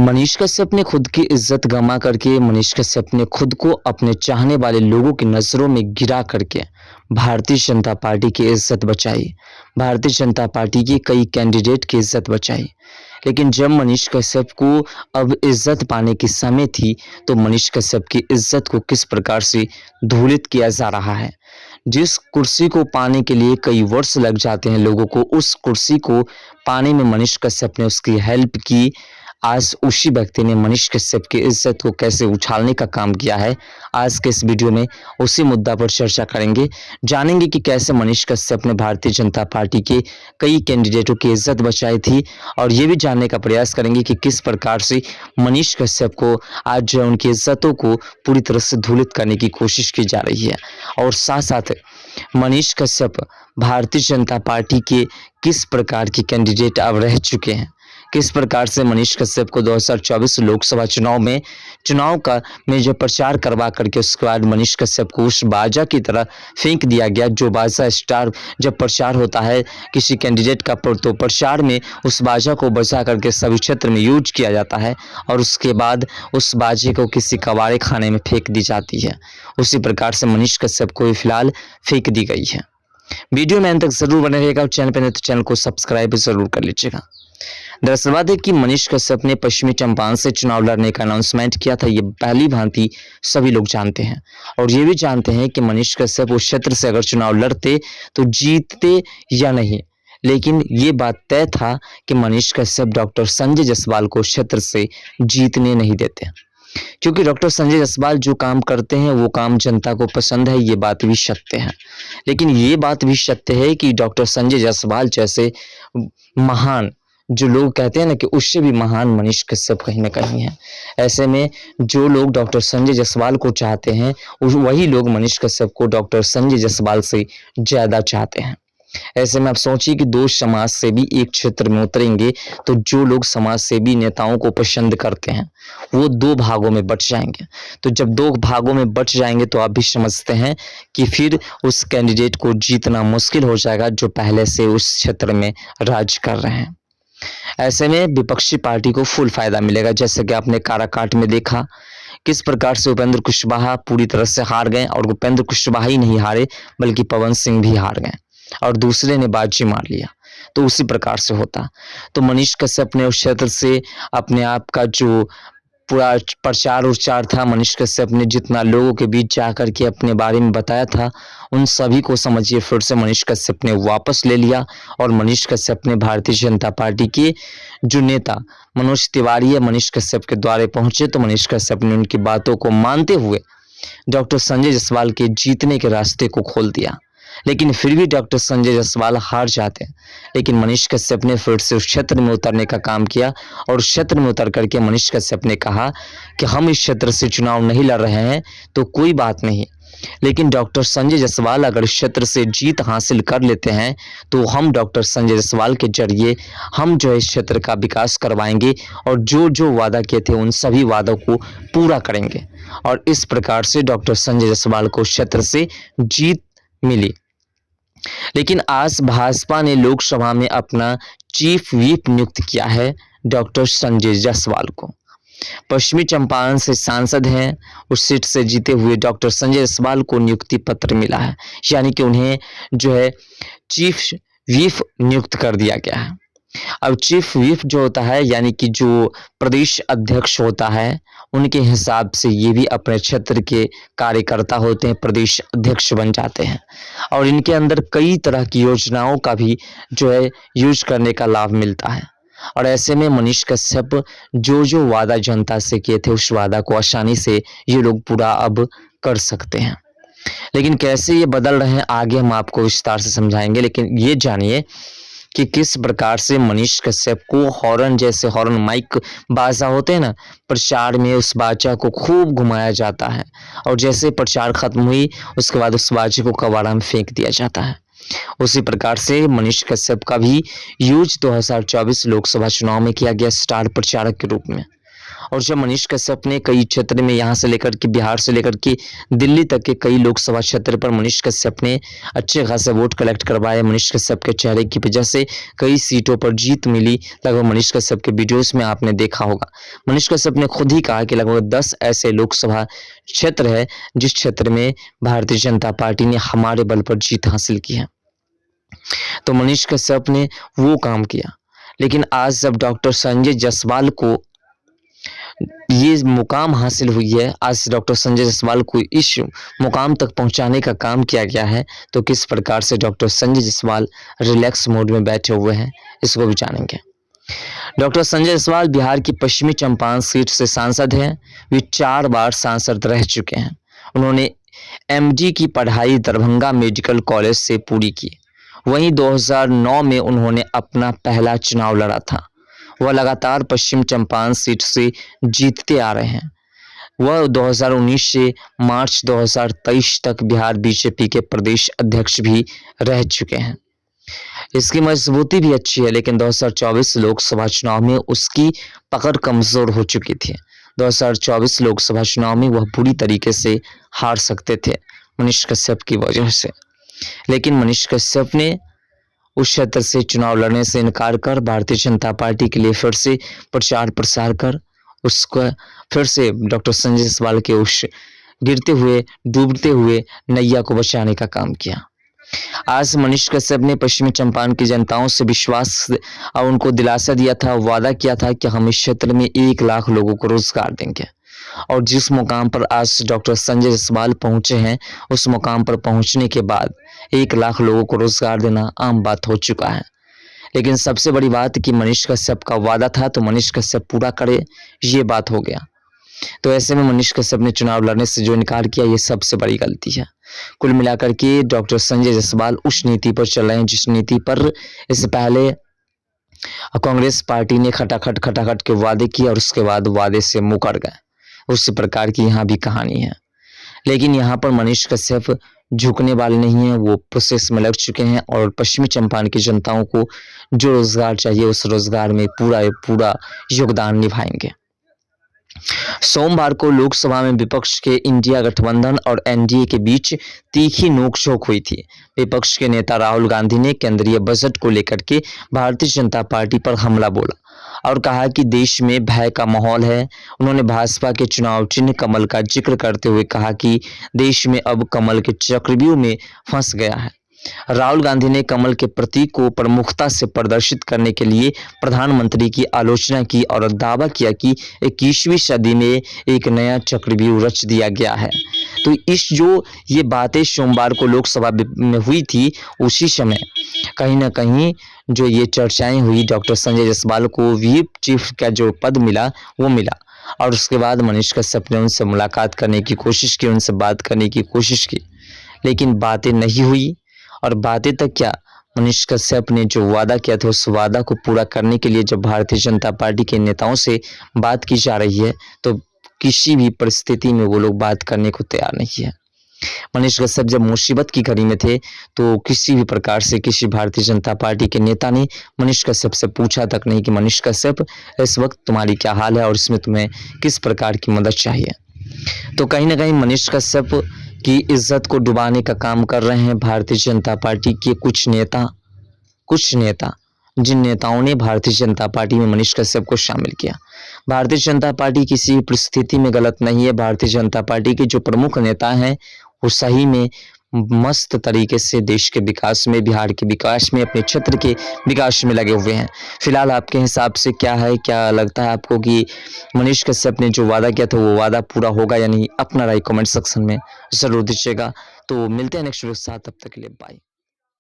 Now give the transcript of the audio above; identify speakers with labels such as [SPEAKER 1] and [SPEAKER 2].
[SPEAKER 1] मनीष कश्यप ने खुद की इज्जत गंवा करके मनीष कश्यप ने खुद को अपने चाहने वाले लोगों की नज़रों में गिरा करके भारतीय जनता पार्टी की इज्जत बचाई। भारतीय जनता पार्टी के कई कैंडिडेट की इज्जत बचाई। लेकिन जब मनीष कश्यप को अब इज्जत पाने की समय थी तो मनीष कश्यप की इज्जत को किस प्रकार से धूलित किया जा रहा है। जिस कुर्सी को पाने के लिए कई वर्ष लग जाते हैं लोगों को, उस कुर्सी को पाने में मनीष कश्यप ने उसकी हेल्प की। आज उसी व्यक्ति ने मनीष कश्यप की इज्जत को कैसे उछालने का काम किया है। आज के इस वीडियो में उसी मुद्दा पर चर्चा करेंगे, जानेंगे कि कैसे मनीष कश्यप ने भारतीय जनता पार्टी के कई कैंडिडेटों की इज्जत बचाई थी, और ये भी जानने का प्रयास करेंगे कि किस प्रकार से मनीष कश्यप को आज जो उनकी इज्जतों को पूरी तरह से धूलित करने की कोशिश की जा रही है। और साथ साथ मनीष कश्यप भारतीय जनता पार्टी के किस प्रकार के कैंडिडेट अब रह चुके हैं, किस प्रकार से मनीष कश्यप को 2024 लोकसभा चुनाव में जो प्रचार करवा करके उसके बाद मनीष कश्यप को उस बाजा की तरह फेंक दिया गया। जो बाजा स्टार जब प्रचार होता है किसी कैंडिडेट का तो प्रचार में उस बाजा को बजा करके सभी क्षेत्र में यूज किया जाता है और उसके बाद उस बाजे को किसी कबाड़े खाने में फेंक दी जाती है। उसी प्रकार से मनीष कश्यप को फिलहाल फेंक दी गई है। वीडियो में अंत तक जरूर बने रहेगा और चैनल पर नहीं तो चैनल को सब्सक्राइब जरूर कर लीजिएगा। दरअसल बात है कि मनीष कश्यप ने पश्चिमी चंपारण से चुनाव लड़ने का अनाउंसमेंट किया था। ये पहली भांति सभी लोग जानते हैं और ये भी जानते हैं कि मनीष कश्यप उस क्षेत्र से अगर चुनाव लड़ते तो जीतते या नहीं। लेकिन ये बात तय था कि मनीष कश्यप डॉक्टर संजय जायसवाल को क्षेत्र से जीतने नहीं देते, क्योंकि डॉक्टर संजय जायसवाल जो काम करते हैं वो काम जनता को पसंद है। ये बात भी सत्य है। लेकिन ये बात भी सत्य है कि डॉक्टर संजय जायसवाल जैसे महान, जो लोग कहते हैं ना कि उससे भी महान मनीष कश्यप कहीं ना कहीं है। ऐसे में जो लोग डॉक्टर संजय जायसवाल को चाहते हैं वही लोग मनीष कश्यप को डॉक्टर संजय जायसवाल से ज्यादा चाहते हैं। ऐसे में आप सोचिए कि दो समाज सेवी एक क्षेत्र में उतरेंगे तो जो लोग समाज सेवी नेताओं को पसंद करते हैं वो दो भागों में बट जाएंगे। तो जब दो भागों में बट जाएंगे तो आप भी समझते हैं कि फिर उस कैंडिडेट को जीतना मुश्किल हो जाएगा जो पहले से उस क्षेत्र में राज कर रहे हैं। ऐसे में विपक्षी पार्टी को फुल फायदा मिलेगा। जैसे कि आपने काराकाट में देखा किस प्रकार से उपेंद्र कुशवाहा पूरी तरह से हार गए, और उपेंद्र कुशवाहा ही नहीं हारे बल्कि पवन सिंह भी हार गए और दूसरे ने बाजी मार लिया। तो उसी प्रकार से होता तो मनीष कश्यप ने उस क्षेत्र से अपने आप का जो पूरा प्रचार उच्चार था, मनीष कश्यप ने जितना लोगों के बीच जाकर के अपने बारे में बताया था उन सभी को समझिए फिर से मनीष कश्यप ने वापस ले लिया। और मनीष कश्यप ने भारतीय जनता पार्टी के जो नेता मनोज तिवारी मनीष कश्यप के द्वारे पहुंचे तो मनीष कश्यप ने उनकी बातों को मानते हुए डॉक्टर संजय जायसवाल के जीतने के रास्ते को खोल दिया। लेकिन फिर भी डॉक्टर संजय जायसवाल हार जाते हैं। लेकिन मनीष कश्यप ने फिर से उस क्षेत्र में उतरने का काम किया और उस क्षेत्र में उतर करके मनीष कश्यप ने कहा कि हम इस क्षेत्र से चुनाव नहीं लड़ रहे हैं तो कोई बात नहीं, लेकिन डॉक्टर संजय जायसवाल अगर इस क्षेत्र से जीत हासिल कर लेते हैं तो हम डॉक्टर संजय जायसवाल के जरिए हम जो है इस क्षेत्र का विकास करवाएंगे और जो जो वादा किए थे उन सभी वादों को पूरा करेंगे। और इस प्रकार से डॉक्टर संजय जायसवाल को क्षेत्र से जीत मिली। लेकिन आज भाजपा ने लोकसभा में अपना चीफ व्हिप नियुक्त किया है डॉक्टर संजय जायसवाल को। पश्चिमी चंपारण से सांसद हैं, उस सीट से जीते हुए डॉक्टर संजय जायसवाल को नियुक्ति पत्र मिला है, यानी कि उन्हें जो है चीफ व्हिप नियुक्त कर दिया गया है। अब चीफ व्हिप जो होता है यानी कि जो प्रदेश अध्यक्ष होता है उनके हिसाब से ये भी अपने क्षेत्र के कार्यकर्ता होते हैं, प्रदेश अध्यक्ष बन जाते हैं और इनके अंदर कई तरह की योजनाओं का भी जो है यूज करने का लाभ मिलता है। और ऐसे में मनीष कश्यप जो जो वादा जनता से किए थे उस वादा को आसानी से ये लोग पूरा अब कर सकते हैं। लेकिन कैसे ये बदल रहे हैं आगे हम आपको विस्तार से समझाएंगे। लेकिन ये जानिए कि किस प्रकार से मनीष कश्यप को हॉर्न जैसे हॉर्न माइक बाजा होते हैं ना, प्रचार में उस बाजा को खूब घुमाया जाता है और जैसे प्रचार खत्म हुई उसके बाद उस बाजे को कबाड़ा में फेंक दिया जाता है। उसी प्रकार से मनीष कश्यप का भी यूज 2024 लोकसभा चुनाव में किया गया स्टार प्रचारक के रूप में। और जब मनीष कश्यप ने कई क्षेत्र में यहाँ से लेकर के बिहार से लेकर के दिल्ली तक के कई लोकसभा क्षेत्र पर मनीष कश्यप ने अच्छे खासे वोट कलेक्ट करवाए। मनीष कश्यप के चेहरे की वजह से कई सीटों पर जीत मिली। लगभग मनीष कश्यप के वीडियोस में आपने देखा होगा, मनीष कश्यप ने खुद ही कहा कि लगभग 10 ऐसे लोकसभा क्षेत्र है जिस क्षेत्र में भारतीय जनता पार्टी ने हमारे बल पर जीत हासिल की है। तो मनीष कश्यप ने वो काम किया। लेकिन आज जब डॉक्टर संजय जायसवाल को ये मुकाम हासिल हुई है, आज डॉक्टर संजय जायसवाल को इस मुकाम तक पहुंचाने का काम किया गया है, तो किस प्रकार से doctor Sanjay Jaiswal relax mode में बैठे हुए हैं, इसको भी जानेंगे। डॉक्टर संजय जायसवाल बिहार की पश्चिमी चंपारण सीट से सांसद हैं। वे 4 बार सांसद रह चुके हैं। उन्होंने एमडी की पढ़ाई दरभंगा मेडिकल कॉलेज से पूरी की। वहीं 2009 में उन्होंने अपना पहला चुनाव लड़ा था। वह लगातार पश्चिम चंपारण सीट से जीतते आ रहे हैं। वह 2019 से मार्च 2023 तक बिहार बीजेपी के प्रदेश अध्यक्ष भी रह चुके हैं। इसकी मजबूती भी अच्छी है, लेकिन 2024 लोकसभा चुनाव में उसकी पकड़ कमजोर हो चुकी थी। 2024 लोकसभा चुनाव में वह पूरी तरीके से हार सकते थे मनीष कश्यप की वजह से। लेकिन मनीष कश्यप ने उस क्षेत्र से चुनाव लड़ने से इनकार कर भारतीय जनता पार्टी के लिए फिर से प्रचार प्रसार कर उसको फिर से डॉक्टर संजय जायसवाल के उस गिरते हुए डूबते हुए नैया को बचाने का काम किया। आज मनीष कश्यप ने पश्चिमी चंपारण की जनताओं से विश्वास और उनको दिलासा दिया था, वादा किया था कि हम इस क्षेत्र में 1 लाख लोगों को रोजगार देंगे। और जिस मुकाम पर आज डॉक्टर संजय जायसवाल पहुंचे हैं, उस मुकाम पर पहुंचने के बाद 1 लाख लोगों को रोजगार देना आम बात हो चुका है। लेकिन सबसे बड़ी बात कि मनीष कश्यप का वादा था तो मनीष कश्यप पूरा करे, ये बात हो गया। तो ऐसे में मनीष कश्यप ने चुनाव लड़ने से जो इनकार किया, ये सबसे बड़ी गलती है। कुल मिलाकर के डॉक्टर संजय जायसवाल उस नीति पर चल रहे हैं जिस नीति पर इससे पहले कांग्रेस पार्टी ने खटाखट के वादे किए और उसके बाद वादे से मुकर गए। उस प्रकार की यहाँ भी कहानी है। लेकिन यहाँ पर मनीष कश्यप झुकने वाले नहीं हैं, वो प्रोसेस में लग चुके हैं और पश्चिमी चंपारण की जनताओं को जो रोजगार चाहिए उस रोजगार में पूरा योगदान निभाएंगे। सोमवार को लोकसभा में विपक्ष के इंडिया गठबंधन और एनडीए के बीच तीखी नोकझोंक हुई थी। विपक्ष के नेता राहुल गांधी ने केंद्रीय बजट को लेकर के भारतीय जनता पार्टी पर हमला बोला और कहा कि देश में भय का माहौल है। उन्होंने भाजपा के चुनाव चिन्ह कमल का जिक्र करते हुए कहा कि देश में अब कमल के चक्रव्यूह में फंस गया है। राहुल गांधी ने कमल के प्रतीक को प्रमुखता से प्रदर्शित करने के लिए प्रधानमंत्री की आलोचना की और दावा किया कि 21वीं सदी में एक नया चक्रव्यूह रच दिया गया है। तो ये बातें सोमवार को लोकसभा में हुई थी, उसी समय कहीं ना कहीं जो ये चर्चाएं हुई, डॉक्टर संजय जायसवाल को व्हीप चीफ का जो पद मिला वो मिला और उसके बाद मनीष कश्यप ने उनसे मुलाकात करने की कोशिश की, उनसे बात करने की कोशिश की, लेकिन बातें नहीं हुई। और बातें तक क्या, मनीष कश्यप ने जो वादा किया था उस वादा को पूरा करने के लिए जब भारतीय जनता पार्टी के नेताओं से बात की जा रही है तो किसी भी परिस्थिति में वो लोग बात करने को तैयार नहीं है। मनीष कश्यप जब मुसीबत की घड़ी में थे तो किसी भी प्रकार से किसी भारतीय जनता पार्टी के नेता ने मनीष कश्यप से पूछा तक नहीं कि मनीष कश्यप इस वक्त तुम्हारी क्या हाल है और इसमें तुम्हें किस प्रकार की मदद चाहिए। तो कहीं ना कहीं मनीष कश्यप की इज्जत को डुबाने का काम कर रहे हैं भारतीय जनता पार्टी के कुछ नेता जिन नेताओं ने भारतीय जनता पार्टी में मनीष कश्यप को शामिल किया। भारतीय जनता पार्टी किसी भी परिस्थिति में गलत नहीं है। भारतीय जनता पार्टी के जो प्रमुख नेता हैं वो सही में मस्त तरीके से देश के विकास में, बिहार के विकास में, अपने क्षेत्र के विकास में लगे हुए हैं। फिलहाल आपके हिसाब से क्या है, क्या लगता है आपको कि मनीष कश्यप ने जो वादा किया था वो वादा पूरा होगा या नहीं? अपना राय कमेंट सेक्शन में जरूर दीजिएगा। तो मिलते हैं नेक्स्ट वीडियो के साथ, तब तक के लिए बाय।